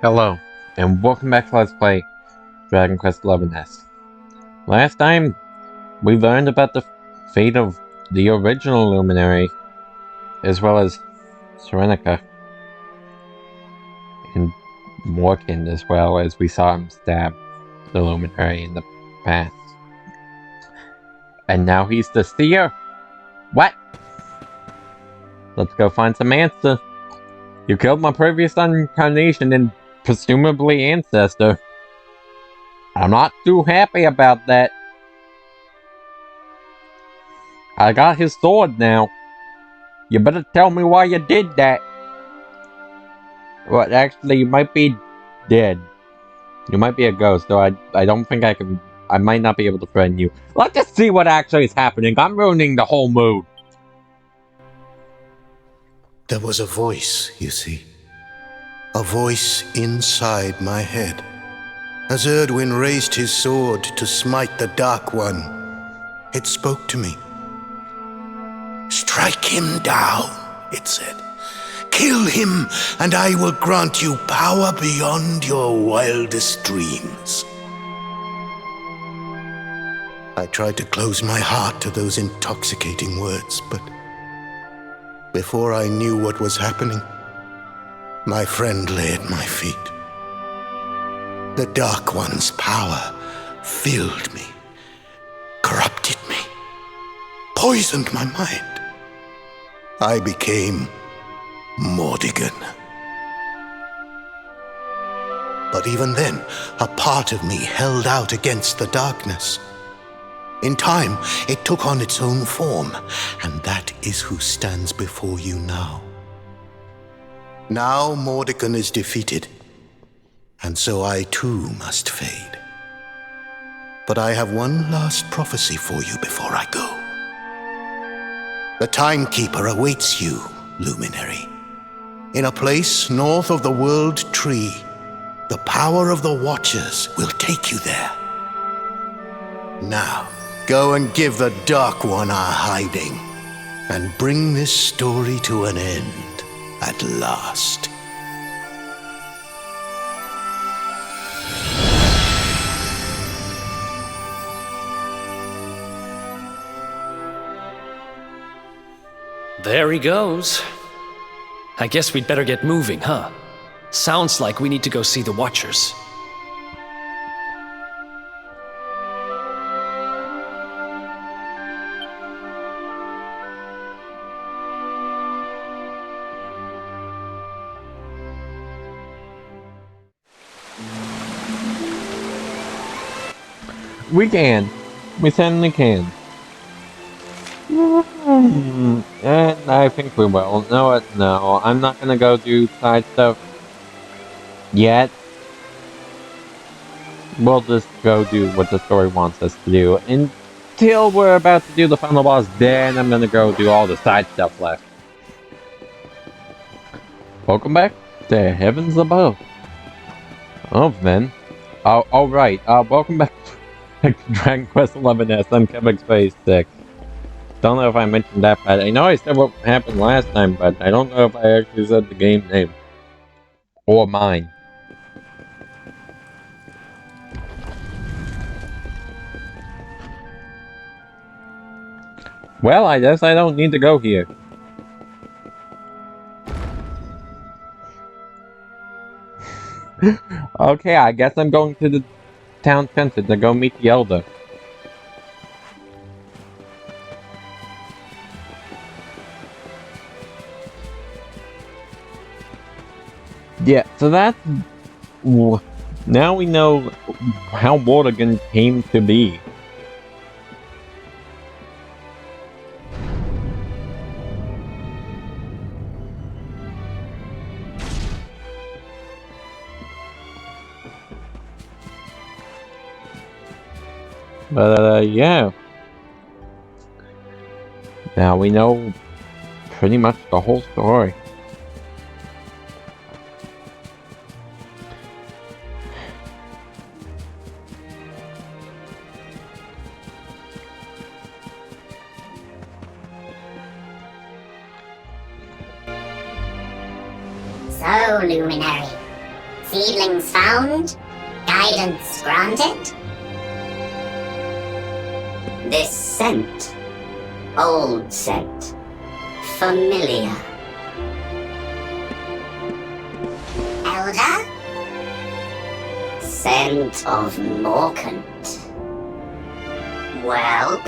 Hello, and welcome back to Let's Play Dragon Quest XI-S. Last time, we learned about the fate of the original Luminary, as well as Serenica, and Morkin, as well as we saw him stab the Luminary in the past. And now he's the seer? What? Let's go find some answer. You killed my previous incarnation and presumably ancestor. I'm not too happy about that. I got his sword now. You better tell me why you did that. Well, actually, you might be dead. You might be a ghost, so I don't think I can... I might not be able to friend you. Let's just see what actually is happening. I'm ruining the whole mood. There was a voice, you see. A voice inside my head. As Erdwin raised his sword to smite the Dark One, it spoke to me. "Strike him down," it said. "Kill him, and I will grant you power beyond your wildest dreams." I tried to close my heart to those intoxicating words, but before I knew what was happening, my friend lay at my feet. The Dark One's power filled me, corrupted me, poisoned my mind. I became Mordigan. But even then, a part of me held out against the darkness. In time, it took on its own form, and that is who stands before you now. Now Mordigan is defeated, and so I too must fade. But I have one last prophecy for you before I go. The Timekeeper awaits you, Luminary. In a place north of the World Tree, the power of the Watchers will take you there. Now, go and give the Dark One a hiding, and bring this story to an end at last. There he goes. I guess we'd better get moving, huh? Sounds like we need to go see the Watchers. We can. We certainly can. And I think we will. No, no, I'm not gonna go do side stuff yet. We'll just go do what the story wants us to do. Until we're about to do the final boss, then I'm gonna go do all the side stuff left. Welcome back to Heavens Above. Oh, then. Oh, right. Welcome back to Dragon Quest XI-S. I'm Kevin Space 6. Don't know if I mentioned that, but I know I said what happened last time, but I don't know if I actually said the game name. Or mine. Well, I guess I don't need to go here. Okay, I guess I'm going to the town center to go meet the Elder. Yeah, so that's... Now we know how Mordigan came to be. But, yeah. Now we know pretty much the whole story. So, Luminary, Seedlings found? Guidance granted? This scent. Old scent. Familiar. Elder? Scent of Morkant. Well?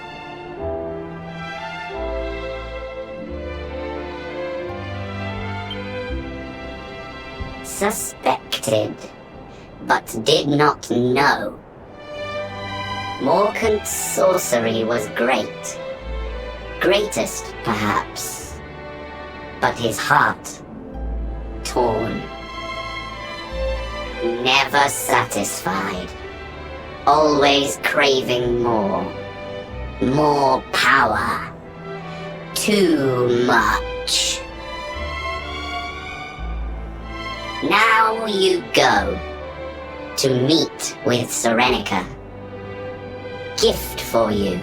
Suspected, but did not know. Morkant's sorcery was great. Greatest, perhaps. But his heart, torn. Never satisfied. Always craving more. More power. Too much. Now you go to meet with Serenica. Gift for you.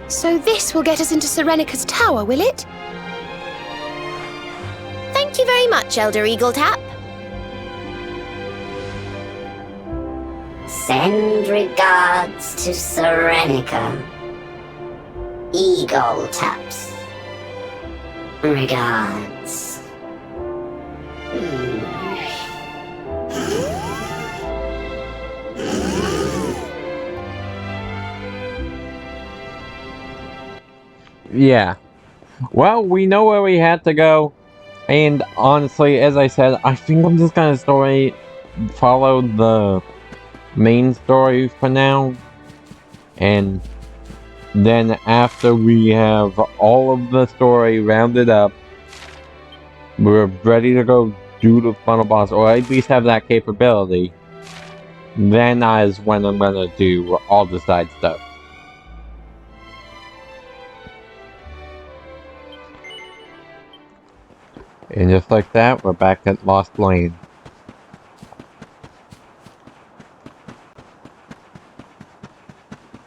So this will get us into Serenica's tower, will it? Thank you very much, Elder Eagletap. Send regards to Serenica. Eagle taps. Regards. Yeah. Well, we know where we had to go. And honestly, as I said, I think I'm just gonna follow the main story for now. And then after we have all of the story rounded up, we're ready to go do the final boss, or at least have that capability. Then is when I'm gonna do all the side stuff. And just like that, we're back at Lost Lane.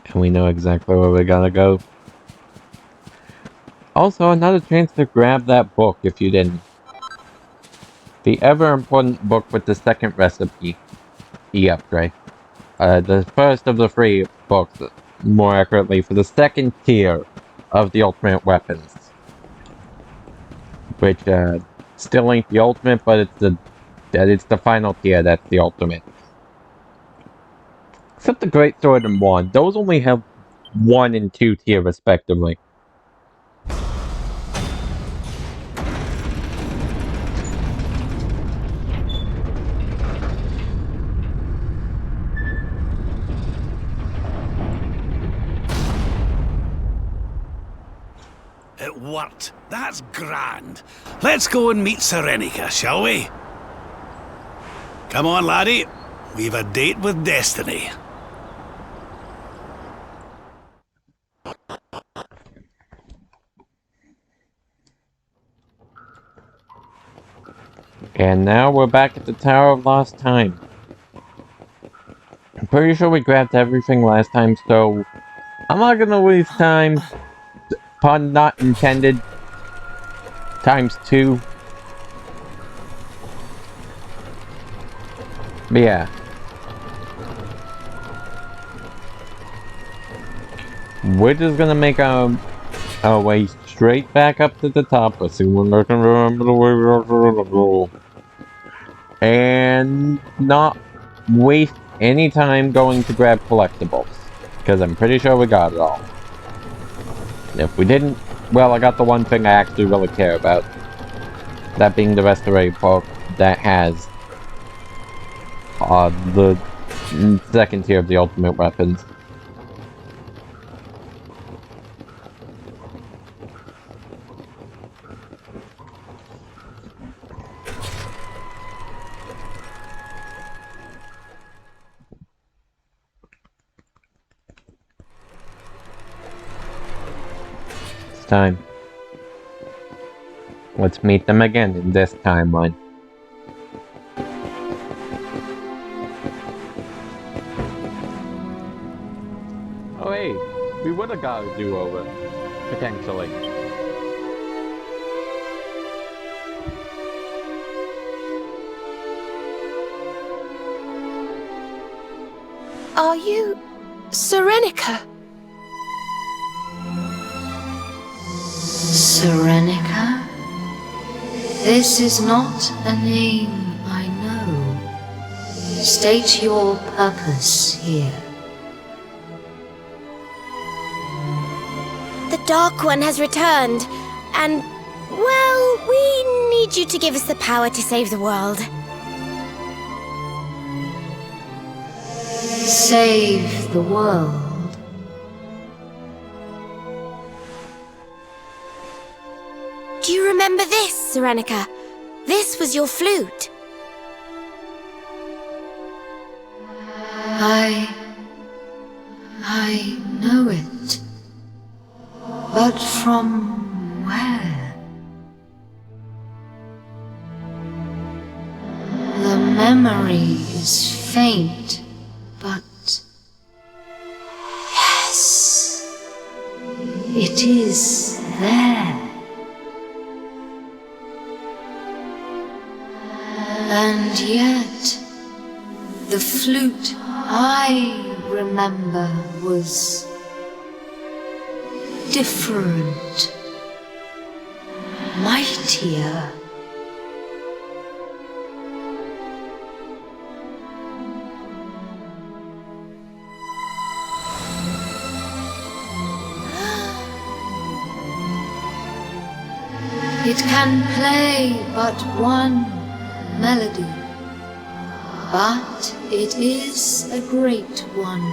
And we know exactly where we gotta go. Also, another chance to grab that book if you didn't. The ever-important book with the second recipe. E-upgrade. The first of the 3 books, more accurately, for the second tier of the ultimate weapons. Which, still ain't the ultimate, but it's the final tier that's the ultimate. Except the Great Sword and Wand. Those only have 1 and 2 tier respectively. It worked. That's grand. Let's go and meet Serenica, shall we? Come on, laddie. We've a date with destiny. And now we're back at the Tower of Lost Time. I'm pretty sure we grabbed everything last time, so I'm not gonna waste time. Pun not intended. Times 2. But yeah. We're just gonna make our way straight back up to the top, assuming I can remember the way we're gonna go. And not waste any time going to grab collectibles. Because I'm pretty sure we got it all. If we didn't, well, I got the one thing I actually really care about. That being the restoration book that has the second tier of the ultimate weapons. It's time. Let's meet them again in this timeline. Oh hey, we would have got a do-over. Potentially. Are you Serenica? Serenica? This is not a name I know. State your purpose here. The Dark One has returned, and, well, we need you to give us the power to save the world. Save the world. Do you remember this, Serenica? This was your flute. I know it. But from where? The memory is faint, but yes, it is there. And yet, the flute I remember was different, mightier. It can play but one melody, but it is a great one,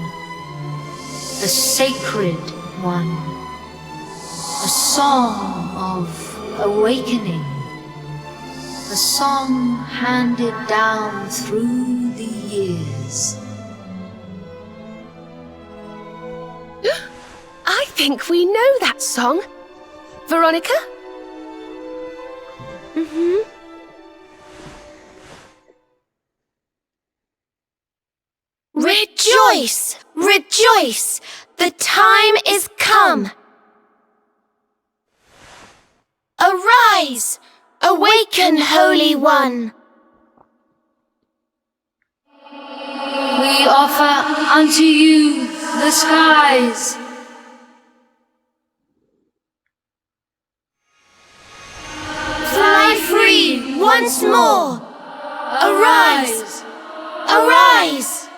a sacred one, a song of awakening, a song handed down through the years. I think we know that song. Veronica? Mm-hmm. Rejoice! Rejoice! The time is come! Arise! Awaken, Holy One! We offer unto you the skies. Fly free once more! Arise! Arise!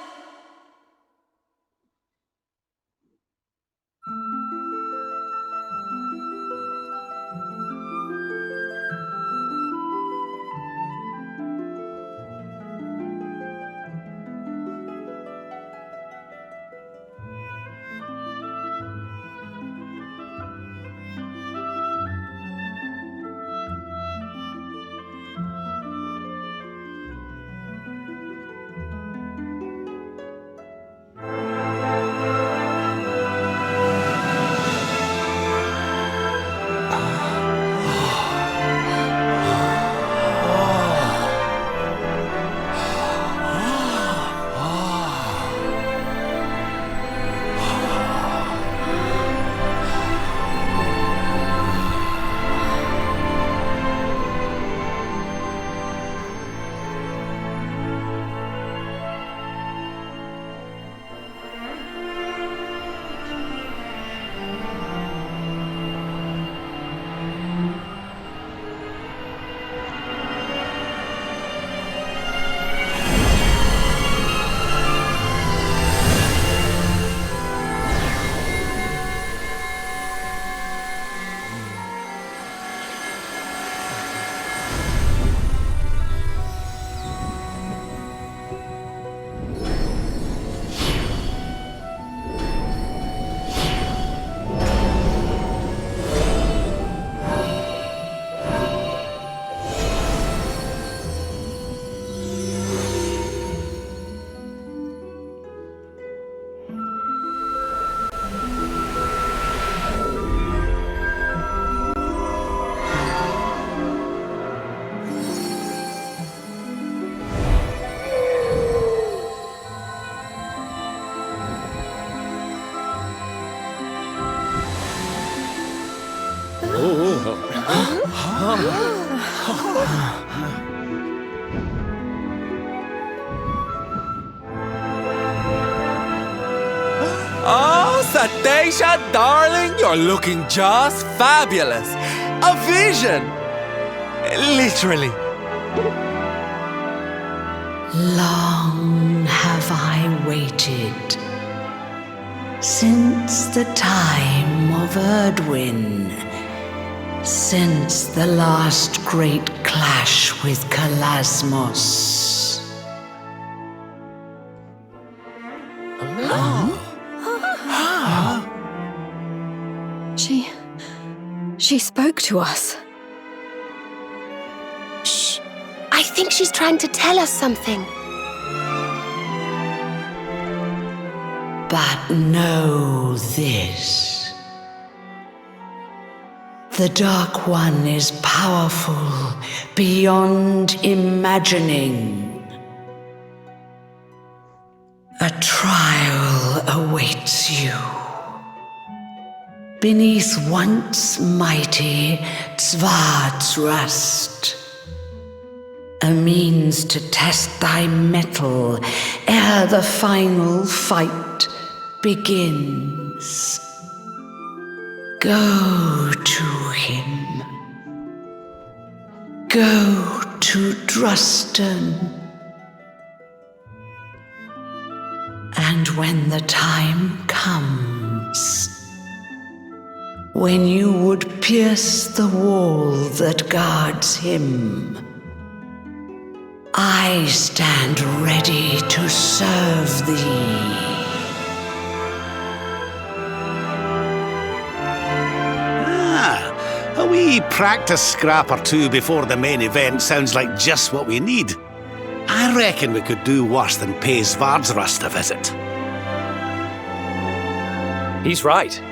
Oh, Satesha, darling, you're looking just fabulous. A vision. Literally. Long have I waited, since the time of Erdwin, since the last great clash with Kalasmos. She spoke to us. Shh. I think she's trying to tell us something. But know this. The Dark One is powerful beyond imagining. A trial awaits you. Beneath once mighty Drustan, a means to test thy mettle ere the final fight begins. Go to him. Go to Drustan. And when the time comes, when you would pierce the wall that guards him, I stand ready to serve thee. A wee practice scrap or two before the main event sounds like just what we need. I reckon we could do worse than pay Svardsrust a visit. He's right.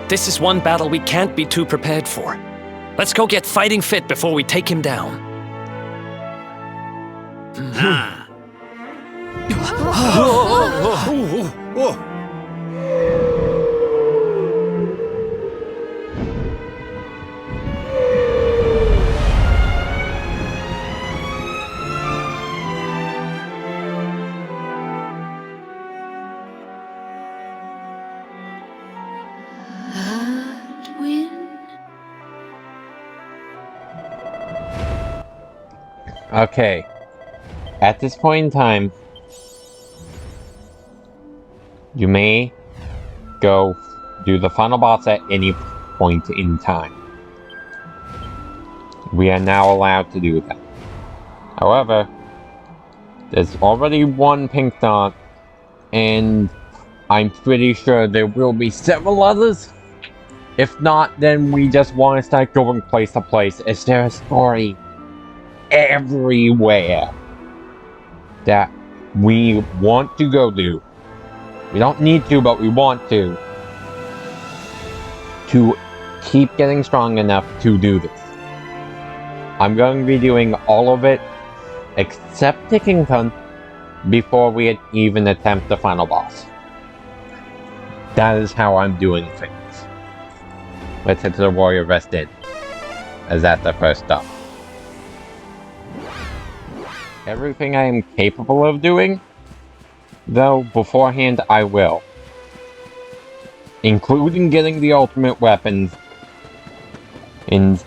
This is one battle we can't be too prepared for. Let's go get fighting fit before we take him down. Okay. At this point in time, you may go do the final boss at any point in time. We are now allowed to do that. However, there's already one pink dot, and I'm pretty sure there will be several others. If not, then we just want to start going place to place. Is there a story everywhere that we want to go do? We don't need to, but we want to keep getting strong enough to do this. I'm going to be doing all of it except Tickington before we even attempt the final boss. That is how I'm doing things. Let's head to the Warrior Rest Inn, as that's the first stop. Everything I am capable of doing, though, beforehand I will. Including getting the ultimate weapons in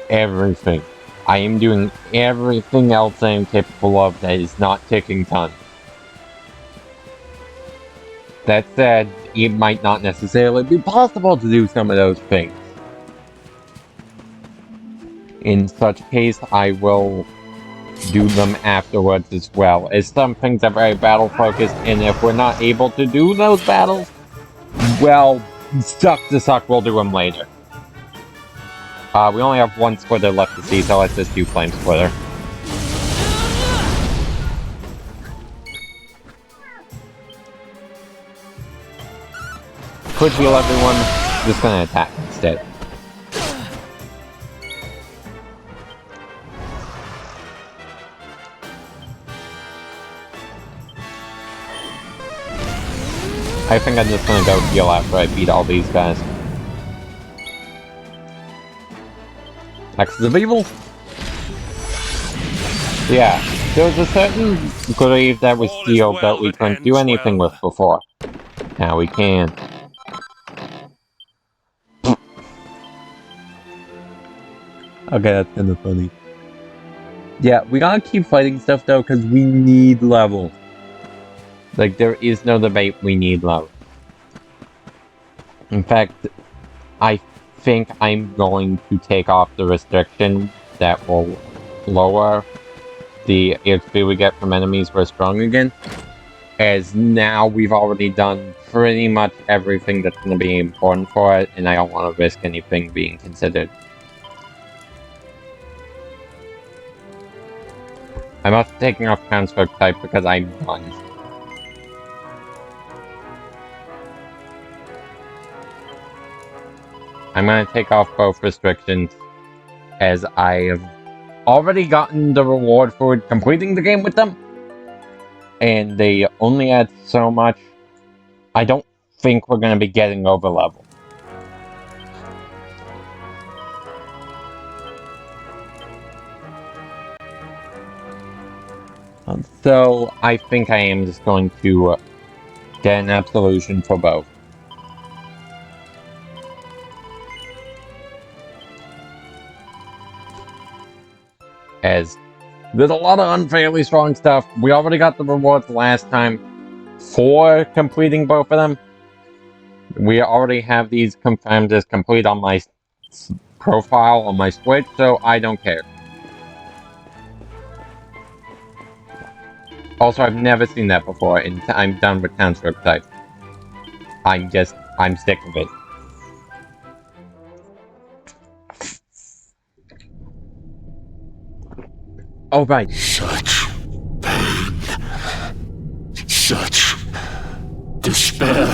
everything. I am doing everything else I am capable of that is not Tickington. That said, it might not necessarily be possible to do some of those things. In such case, I will do them afterwards as well, as some things are very battle focused, and if we're not able to do those battles, well, suck to suck, we'll do them later. We only have one splitter left to see, so let's just do Flame Splitter. Could heal everyone, just gonna attack instead. I think I'm just gonna go heal after I beat all these guys. Axis of Evil? Yeah, there was a certain glaive that was sealed that we couldn't do anything with before. Now we can. Okay, that's kind of funny. Yeah, we gotta keep fighting stuff though, because we need level. Like, there is no debate, we need level. In fact, I think I'm going to take off the restriction that will lower the XP we get from enemies we're strong again. As now we've already done pretty much everything that's going to be important for it, and I don't want to risk anything being considered. I'm also taking off construct type because I'm done. I'm going to take off both restrictions as I have already gotten the reward for completing the game with them. And they only add so much. I don't think we're going to be getting over level. So I think I am just going to get an absolution for both. As there's a lot of unfairly strong stuff. We already got the rewards last time for completing both of them. We already have these confirmed as complete on my profile on my Switch, so I don't care. Also, I've never seen that before, and I'm done with construct type. I'm sick of it. Oh, right. Such pain. Such despair.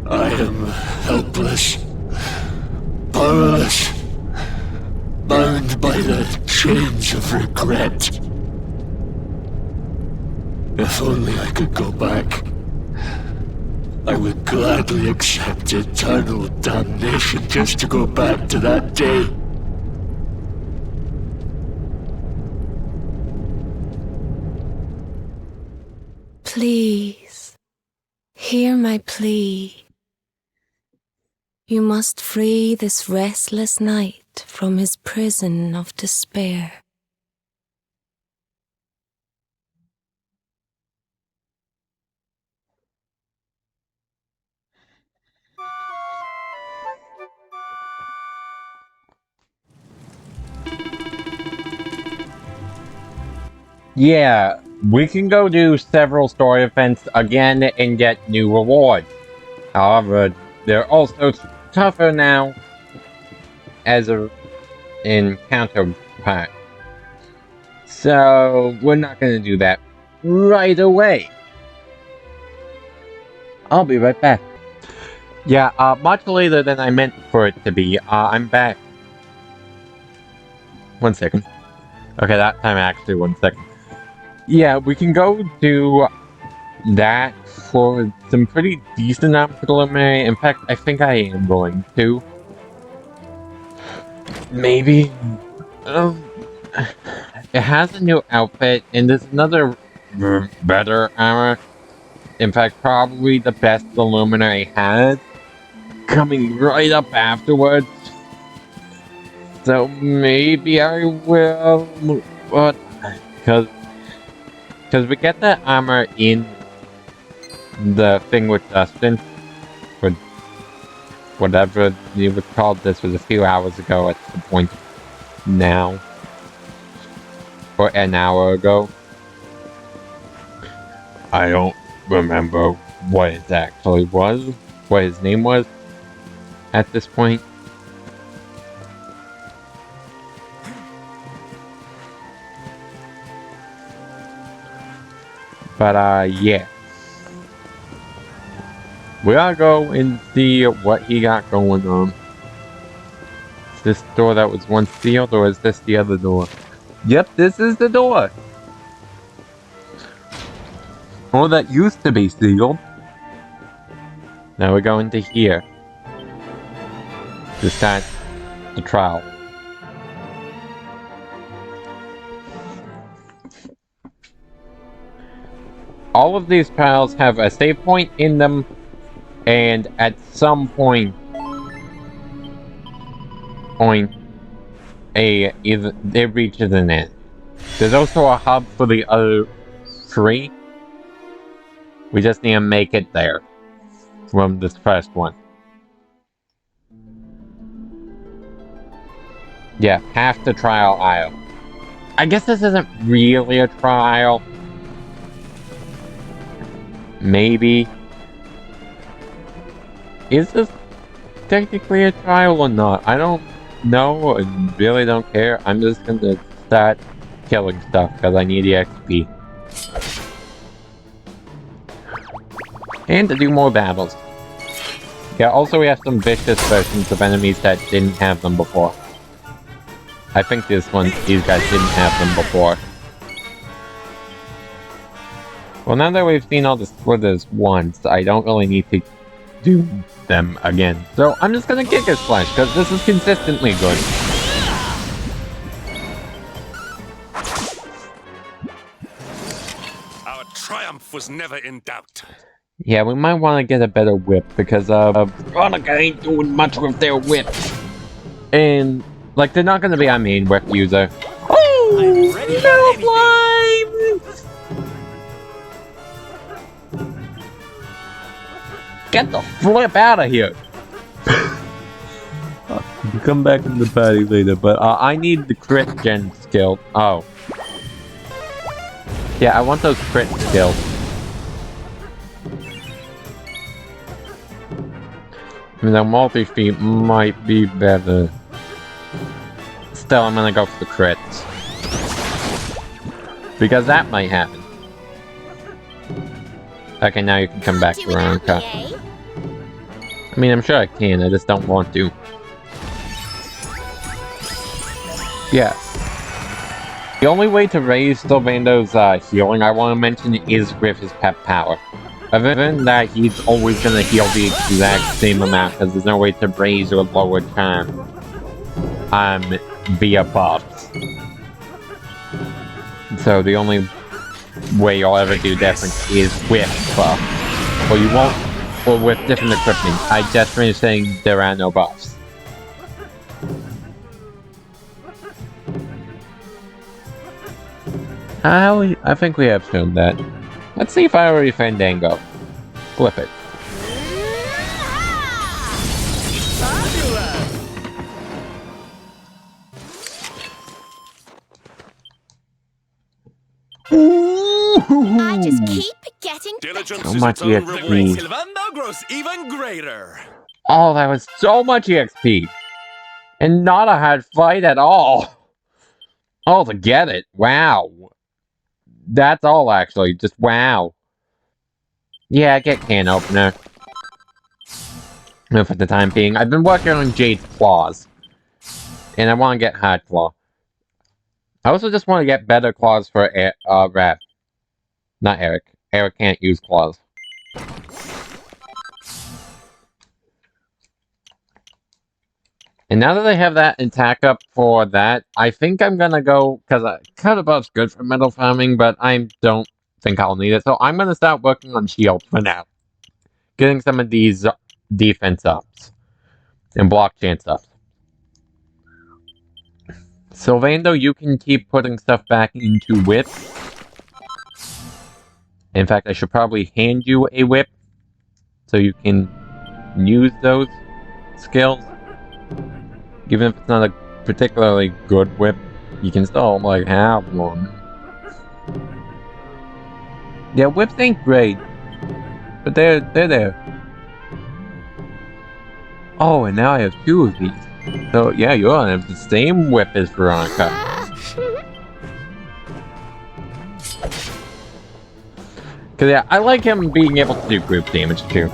I am helpless, powerless, bound by the chains of regret. If only I could go back, I would gladly accept eternal damnation just to go back to that day. Please, hear my plea. You must free this restless knight from his prison of despair. Yeah, we can go do several story events again and get new rewards. However, they're also tougher now as an counterpart. So, we're not going to do that right away. I'll be right back. Yeah, much later than I meant for it to be. I'm back. 1 second. Okay, that time actually 1 second. Yeah, we can go do that for some pretty decent preliminary. In fact, I think I am going to. Maybe. It has a new outfit, and there's another better armor. In fact, probably the best the Luminary has, coming right up afterwards. So maybe I will, but because we get that armor in the thing with Drustan, or whatever you would call this, was a few hours ago at the point now, or an hour ago. I don't remember what it actually was, what his name was at this point. But yeah. We gotta go and see what he got going on. Is this door that was once sealed, or is this the other door? Yep, this is the door. Or that used to be sealed. Now we're going to here. To start the trial. All of these trials have a save point in them, and at some point, it reaches an end. There's also a hub for the other 3. We just need to make it there from this first one. Yeah, half the trial aisle. I guess this isn't really a trial. Maybe. Is this technically a trial or not? I don't know. I really don't care. I'm just gonna start killing stuff because I need the XP. And to do more battles. Yeah, also we have some vicious versions of enemies that didn't have them before. I think these guys didn't have them before. Well, now that we've seen all the splitters once, I don't really need to do them again. So I'm just gonna kick his flesh, because this is consistently good. Our triumph was never in doubt. Yeah, we might want to get a better whip, because Veronica ain't doing much with their whips. And, like, they're not gonna be our main whip user. Oh! No flames! Get the flip out of here! You can come back in the party later, but I need the crit gen skill. Oh. Yeah, I want those crit skills. I mean, the multi-feet might be better. Still, I'm gonna go for the crits. Because that might happen. Okay, now you can come back, Veronica. I mean, I'm sure I can, I just don't want to. Yeah. The only way to raise Sylvando's healing I want to mention is with his pet power. Other than that, he's always going to heal the exact same amount, because there's no way to raise or lower time via buffs. So the only way you'll ever do different is with buff. Or you won't, or with different equipment. I just finished saying there are no buffs. I think we have shown that. Let's see if I already Fandango. Flip it. I just keep getting so much EXP. Silvando grows even greater. Oh, that was so much EXP. And not a hard fight at all. Oh, to get it. Wow. That's all, actually. Just wow. Yeah, get can opener. For the time being. I've been working on Jade's claws. And I want to get hard claw. I also just want to get better claws for Rap. Not Eric. Eric can't use claws. And now that I have that attack up for that, I think I'm gonna go, because cut buff's good for metal farming, but I don't think I'll need it. So I'm gonna start working on shield for now. Getting some of these defense ups. And block chance ups. Sylvando, you can keep putting stuff back into whip. In fact, I should probably hand you a whip. So you can use those skills. Even if it's not a particularly good whip, you can still, like, have one. Yeah, whips ain't great. But they're there. Oh, and now I have 2 of these. So, yeah, you're gonna have the same whip as Veronica. Cause, yeah, I like him being able to do group damage, too.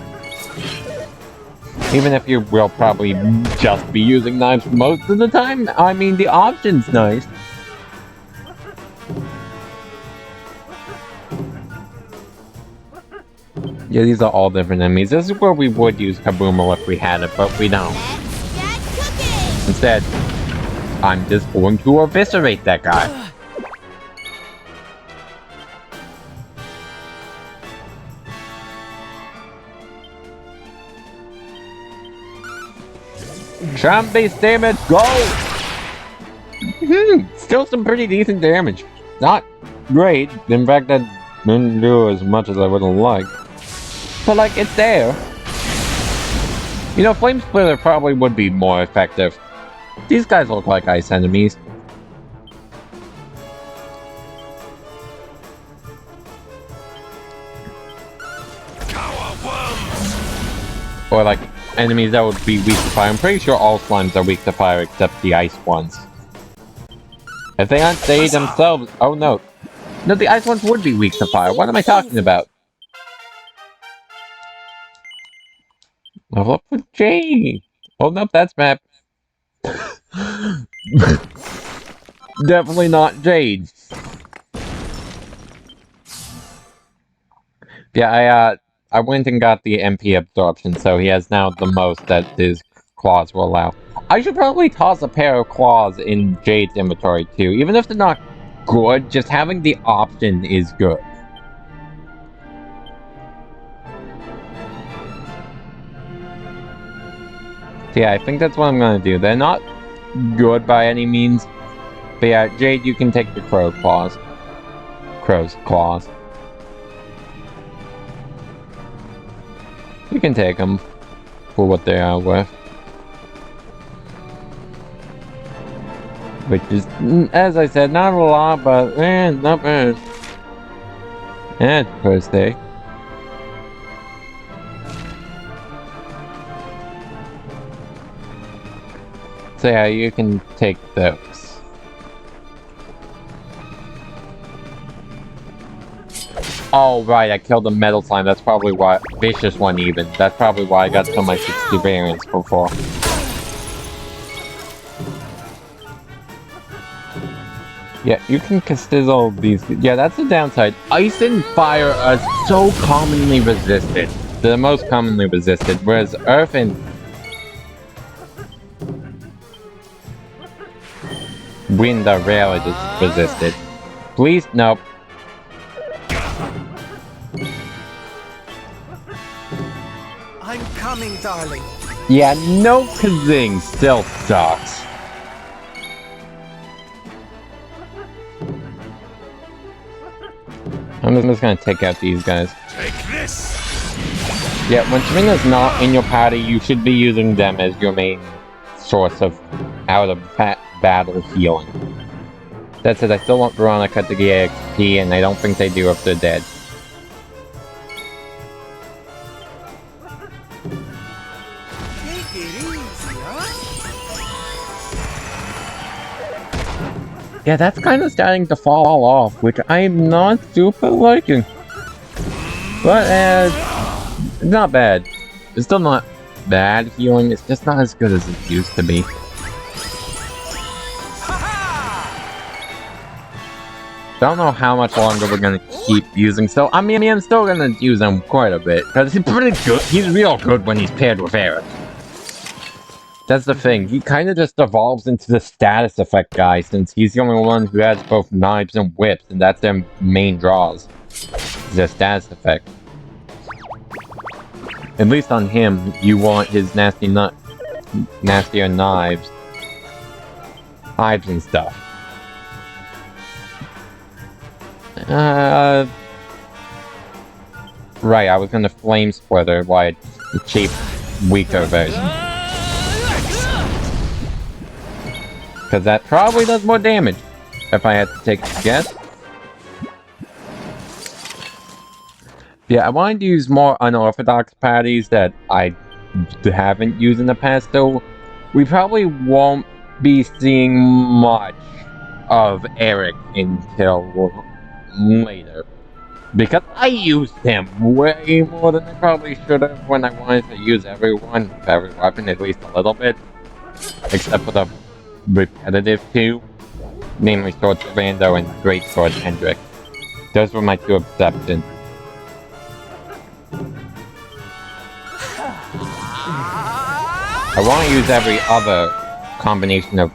Even if you will probably just be using knives most of the time, I mean, the option's nice. Yeah, these are all different enemies. This is where we would use Kaboomo if we had it, but we don't. Instead, I'm just going to eviscerate that guy. Charm base damage, go! Still some pretty decent damage. Not great. In fact, that didn't do as much as I would have liked. But, like, it's there. You know, Flame Splitter probably would be more effective. These guys look like ice enemies. Or, like, enemies that would be weak to fire. I'm pretty sure all slimes are weak to fire except the ice ones. If they aren't they themselves... Oh, no. No, the ice ones would be weak to fire. What am I talking about? Level up with Jade. Oh, nope, that's map. Definitely not Jade. Yeah, I went and got the MP absorption, so he has now the most that his claws will allow. I should probably toss a pair of claws in Jade's inventory too. Even if they're not good, just having the option is good. So yeah, I think that's what I'm gonna do. They're not good by any means. But yeah, Jade, you can take the crow's claws. You can take them for what they are worth. Which is, as I said, not a lot, but not bad. And first day. So yeah, you can take those. Oh right, I killed a metal slime. That's probably why. Vicious one even. That's probably why I got so much experience before. Yeah, you can castizzle these. Yeah, that's the downside. Ice and fire are so commonly resisted. They're the most commonly resisted, whereas earth and wind are rarely resisted. Please, nope. I'm coming, darling. Yeah, no kazing still sucks. I'm just gonna take out these guys. Take this. Yeah, when Serena's not in your party, you should be using them as your main source of out-of-battle healing. That said, I still want Veronica to get XP, and I don't think they do if they're dead. Take it easy, huh? Yeah, that's kind of starting to fall off, which I'm not super liking. But, not bad. It's still not bad healing, it's just not as good as it used to be. Don't know how much longer we're gonna keep using, so I mean, I'm still gonna use him quite a bit, because he's pretty good. He's real good when he's paired with Eric. That's the thing, he kind of just evolves into the status effect guy, since he's the only one who has both knives and whips, and that's their main draws. Their status effect. At least on him, you want his nastier knives. Hives and stuff. Right, I was gonna Flame Splitter, why it's the cheap, weaker version. Because that probably does more damage, if I had to take a guess. Yeah, I wanted to use more unorthodox parties that I haven't used in the past, so we probably won't be seeing much of Eric until later. Because I used him way more than I probably should have when I wanted to use every weapon at least a little bit. Except for the repetitive two. Namely Sword Rando and Great Sword Hendrik. Those were my two exceptions. I want to use every other combination of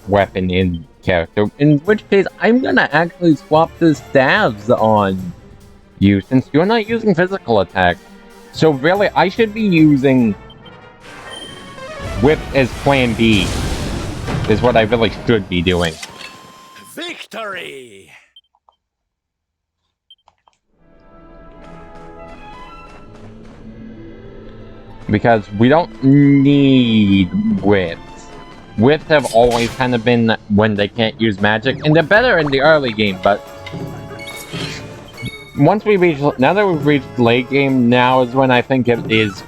weapon in character, in which case I'm gonna actually swap the staves on you since you're not using physical attack. So really, I should be using Whip as plan B, is what I really should be doing. Victory! Because we don't need whips. Whips have always kind of been when they can't use magic, and they're better in the early game, but once we reach, now that we've reached late game, now is when I think it is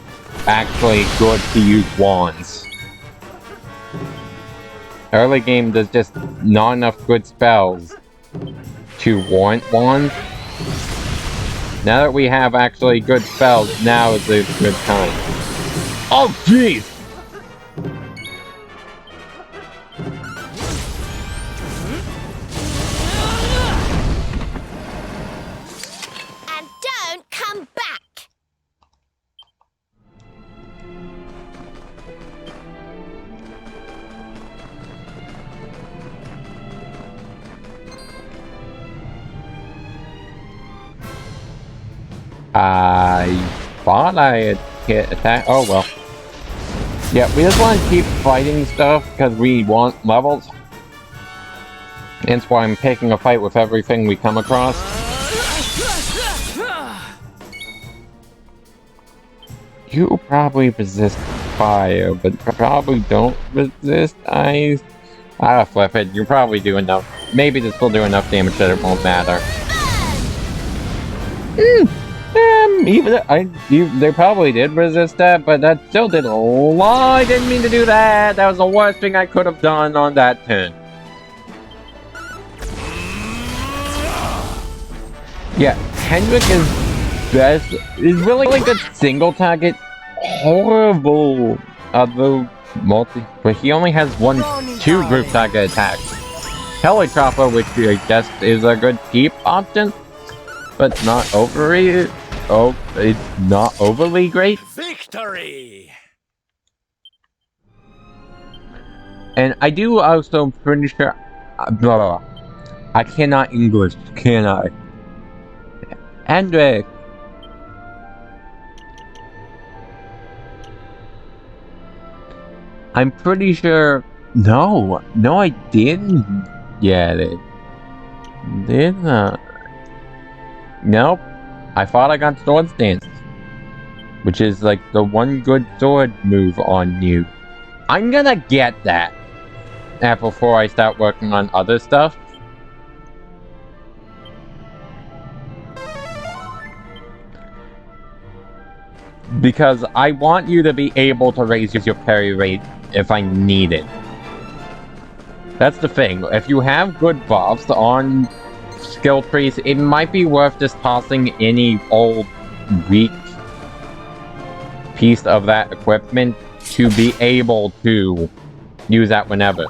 actually good to use wands. Early game, there's just not enough good spells to warrant wands. Now that we have actually good spells, now is a good time. Oh, jeez! And don't come back! I thought I had hit attack. Oh well. Yeah, we just want to keep fighting stuff because we want levels. That's why I'm picking a fight with everything we come across. You probably resist fire, but probably don't resist ice. I'll flip it. You probably do enough. Maybe this will do enough damage that it won't matter. They probably did resist that, but that still did a lot. I didn't mean to do that. That was the worst thing I could have done on that turn. Yeah, Hendrik is best. Is really good single target. Horrible other multi, but he only has two group target attacks. Helichopper, which I guess is a good keep option, but not overrated. Oh, it's not overly great. Victory! And I do also pretty sure. Blah, blah. I cannot English, can I? Hendrik. I'm pretty sure. No, I didn't get it. Did not. Nope. I thought I got Sword Stance, which is like the one good sword move on you. I'm gonna get that before I start working on other stuff. Because I want you to be able to raise your parry rate if I need it. That's the thing. If you have good buffs on skill trees, it might be worth just tossing any old weak piece of that equipment to be able to use that whenever.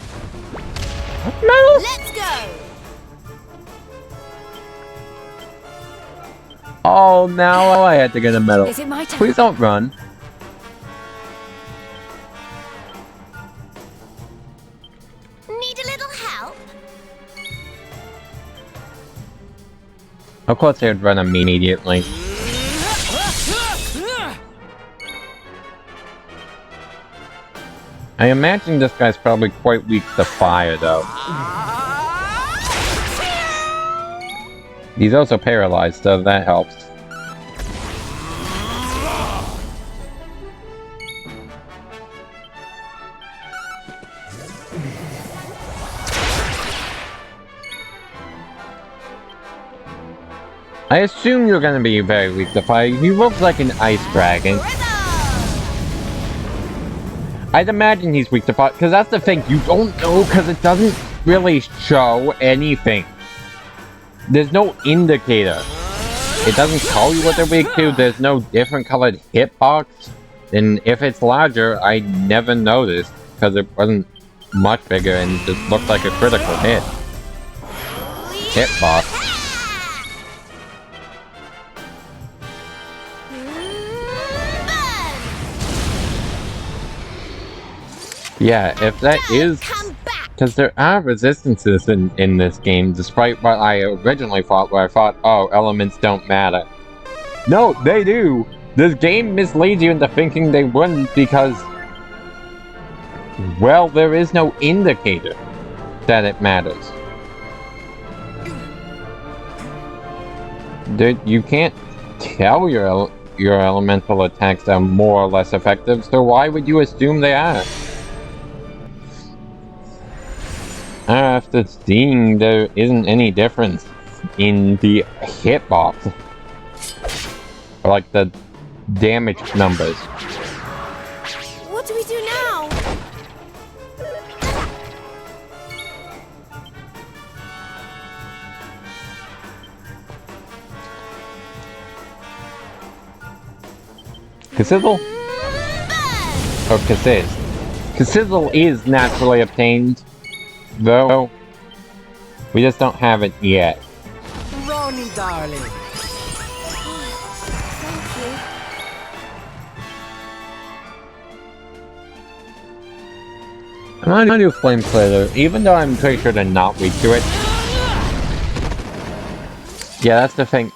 No! Let's go! Oh, now I had to get a medal. Is it my turn? Please don't run. Need a little help? Of course they would run immediately. I imagine this guy's probably quite weak to fire, though. He's also paralyzed, so that helps. I assume you're gonna be very weak to fire. He looks like an ice dragon. I'd imagine he's weak to fire, because that's the thing. You don't know, because it doesn't really show anything. There's no indicator. It doesn't tell you what they're weak to. There's no different colored hitbox. And if it's larger, I never noticed, because it wasn't much bigger and just looked like a critical hit. Hitbox. Yeah, if that is... Come back! Because there are resistances in this game, despite what I originally thought, where I thought, oh, elements don't matter. No, they do! This game misleads you into thinking they wouldn't because... well, there is no indicator that it matters. You can't tell your elemental attacks are more or less effective, so why would you assume they are? After seeing there isn't any difference in the hitbox, or like the damage numbers. What do we do now? Cassizzle? Or Cassiz? Cassizzle is naturally obtained, though we just don't have it yet. Ronnie, darling. Thank you. I'm gonna do Flame Slitter, even though I'm pretty sure they're not weak to it. Yeah, that's the thing.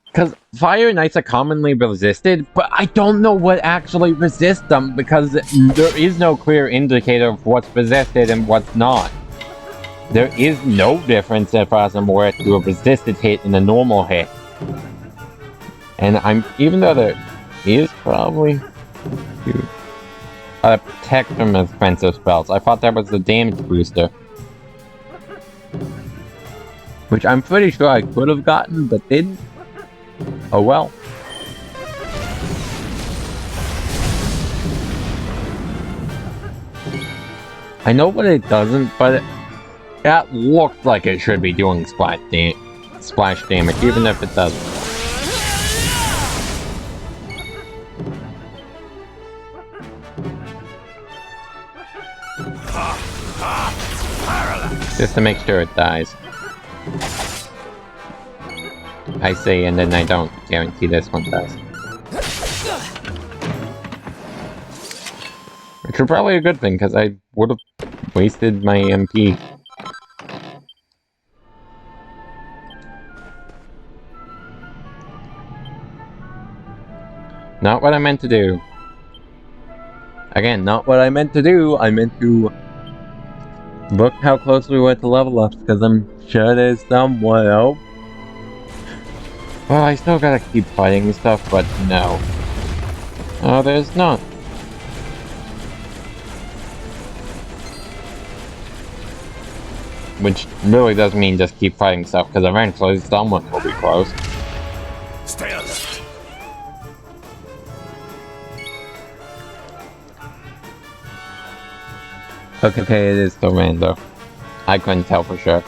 Because Fire Knights are commonly resisted, but I don't know what actually resists them because there is no clear indicator of what's resisted and what's not. There is no difference as far as I'm aware to a resisted hit and a normal hit. And even though there is probably a protect from expensive spells, I thought that was the damage booster. Which I'm pretty sure I could have gotten, but didn't. Oh well. I know what it doesn't, but that looks like it should be doing splash damage, even if it doesn't. Just to make sure it dies. I say, and then I don't guarantee this one does. Which is probably a good thing, because I would have wasted my MP. Not what I meant to do. Again, not what I meant to do. I meant to look how close we were to level ups, because I'm sure there's someone else. Well, I still gotta keep fighting stuff, but no. Oh, there's not. Which really does mean just keep fighting stuff, because eventually someone will be close. Stay alert. Okay, it is still Rando. I couldn't tell for sure.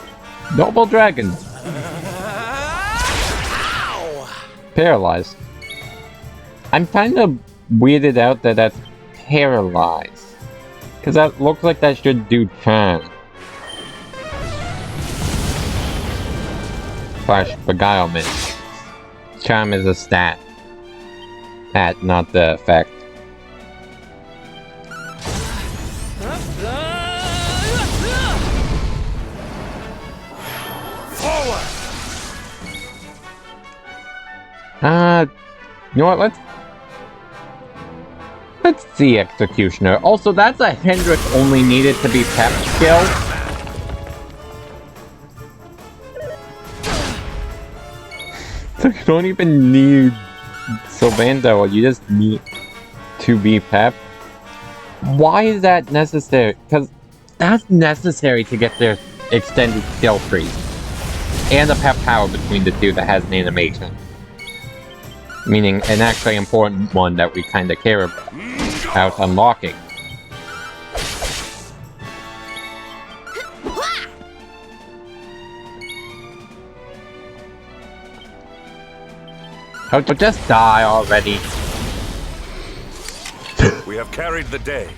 Noble Dragon! Paralyzed. I'm kind of weirded out that that's paralyzed. Because that looks like that should do charm. Slash beguilement. Charm is a stat. Not the effect. You know what, let's see Executioner. Also, that's a Hendrick only needed to be pep skill. So you don't even need Sylvando, you just need to be pep. Why is that necessary? Because that's necessary to get their extended skill trees. And a pep power between the two that has an animation. Meaning an actually important one that we kinda care about unlocking. Oh, just die already. We have carried the day.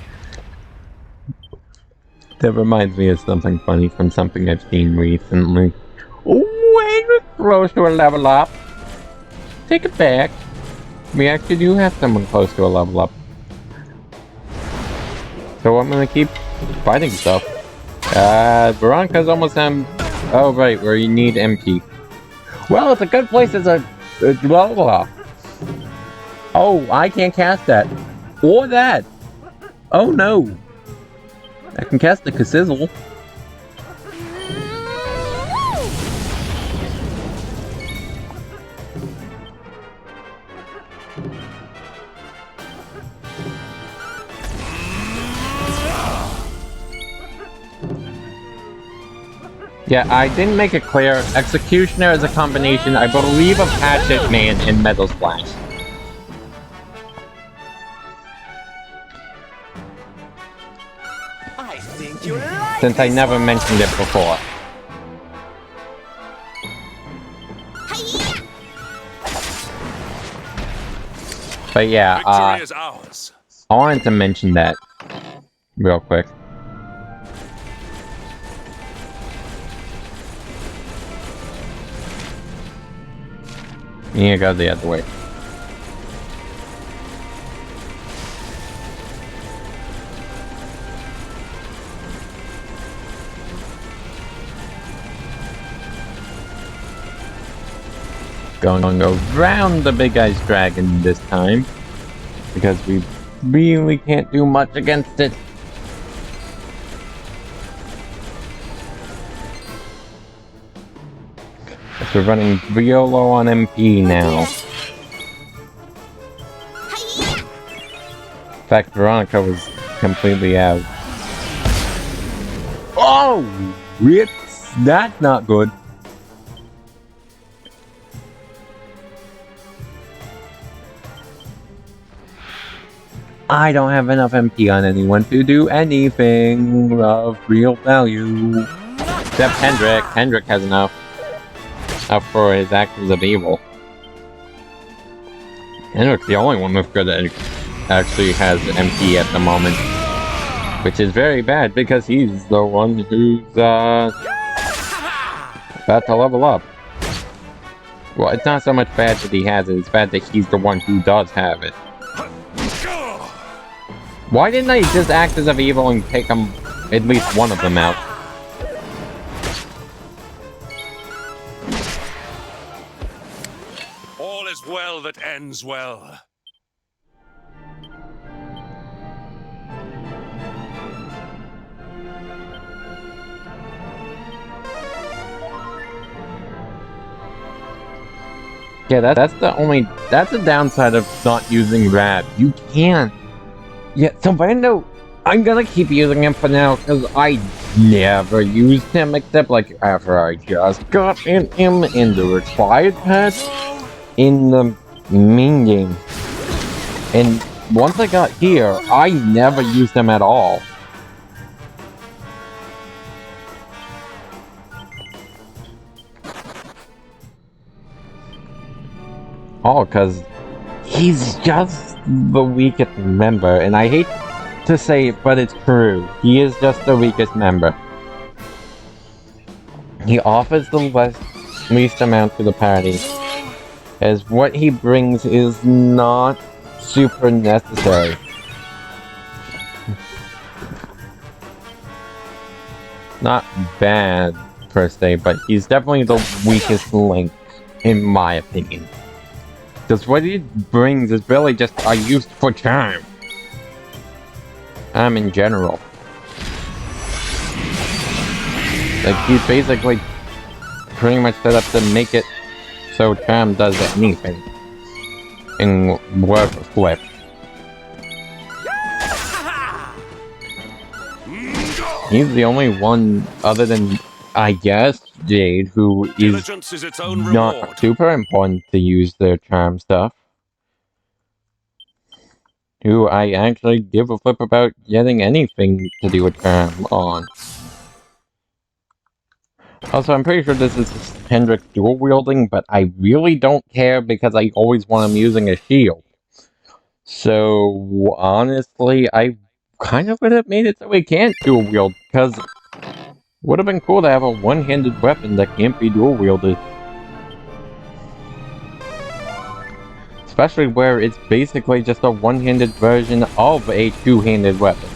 That reminds me of something funny from something I've seen recently. When we're close to a level up. Take it back. We actually do have someone close to a level up. So I'm gonna keep fighting stuff. Veronica's almost oh right, where you need MP. Well, it's a good place as a blah blah. Oh, I can't cast that. Or that. Oh no. I can cast the Sizzle. Yeah, I didn't make it clear. Executioner is a combination, I believe, of Hatchet Man and Metal Splash. I think you like Since I never mentioned it before. But yeah, Victory is ours. I wanted to mention that real quick. You go the other way. Going around the big ice dragon this time, because we really can't do much against it. We're running real low on MP now. In fact, Veronica was completely out. Oh! That's not good. I don't have enough MP on anyone to do anything of real value. Except Hendrik. Hendrik has enough. Up for his actions of evil. Hendrik's the only one with good that actually has MP at the moment. Which is very bad because he's the one who's about to level up. Well, it's not so much bad that he has it, it's bad that he's the one who does have it. Why didn't I just Axes of Evil and take them, at least one of them out? All is well that ends well. Yeah, that's the downside of not using Rab. You can't. Yeah, so Brando, I'm gonna keep using him for now, because I never used him except like after I just got in him in the required patch in the main game. And once I got here, I never used him at all. Oh, because he's just the weakest member, and I hate to say it, but it's true. He is just the weakest member. He offers the least amount to the party, as what he brings is not super necessary. Not bad, per se, but he's definitely the weakest link, in my opinion. Because what he brings is really just used for charm. In general. Like, he's basically pretty much set up to make it so charm does anything. In word or flip. He's the only one, other than, I guess, Jade, who is not super important to use their charm stuff. Who I actually give a flip about getting anything to do with charm on. Also, I'm pretty sure this is Hendrik dual wielding, but I really don't care because I always want him using a shield. So, honestly, I kind of would have made it so we can't dual wield, because would have been cool to have a one-handed weapon that can't be dual wielded. Especially where it's basically just a one-handed version of a two-handed weapon.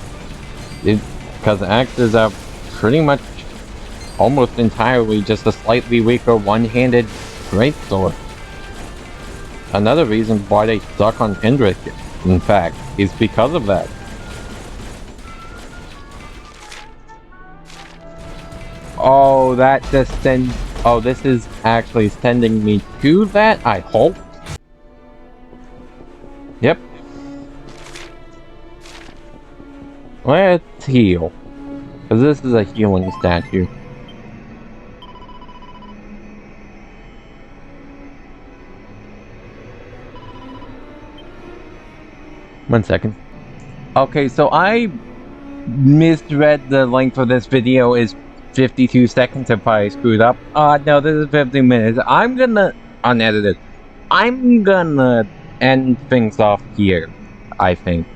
Because axes are pretty much almost entirely just a slightly weaker one-handed greatsword. Another reason why they suck on Hendrik, in fact, is because of that. Oh, that just sends... Oh, this is actually sending me to that, I hope. Yep. Let's heal. Because this is a healing statue. One second. Okay, so I misread the length of this video is 52 seconds if I screwed up. No, this is 15 minutes. I'm gonna unedit it. I'm gonna end things off here, I think.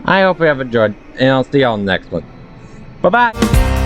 I hope you have enjoyed, and I'll see y'all in the next one. Bye-bye!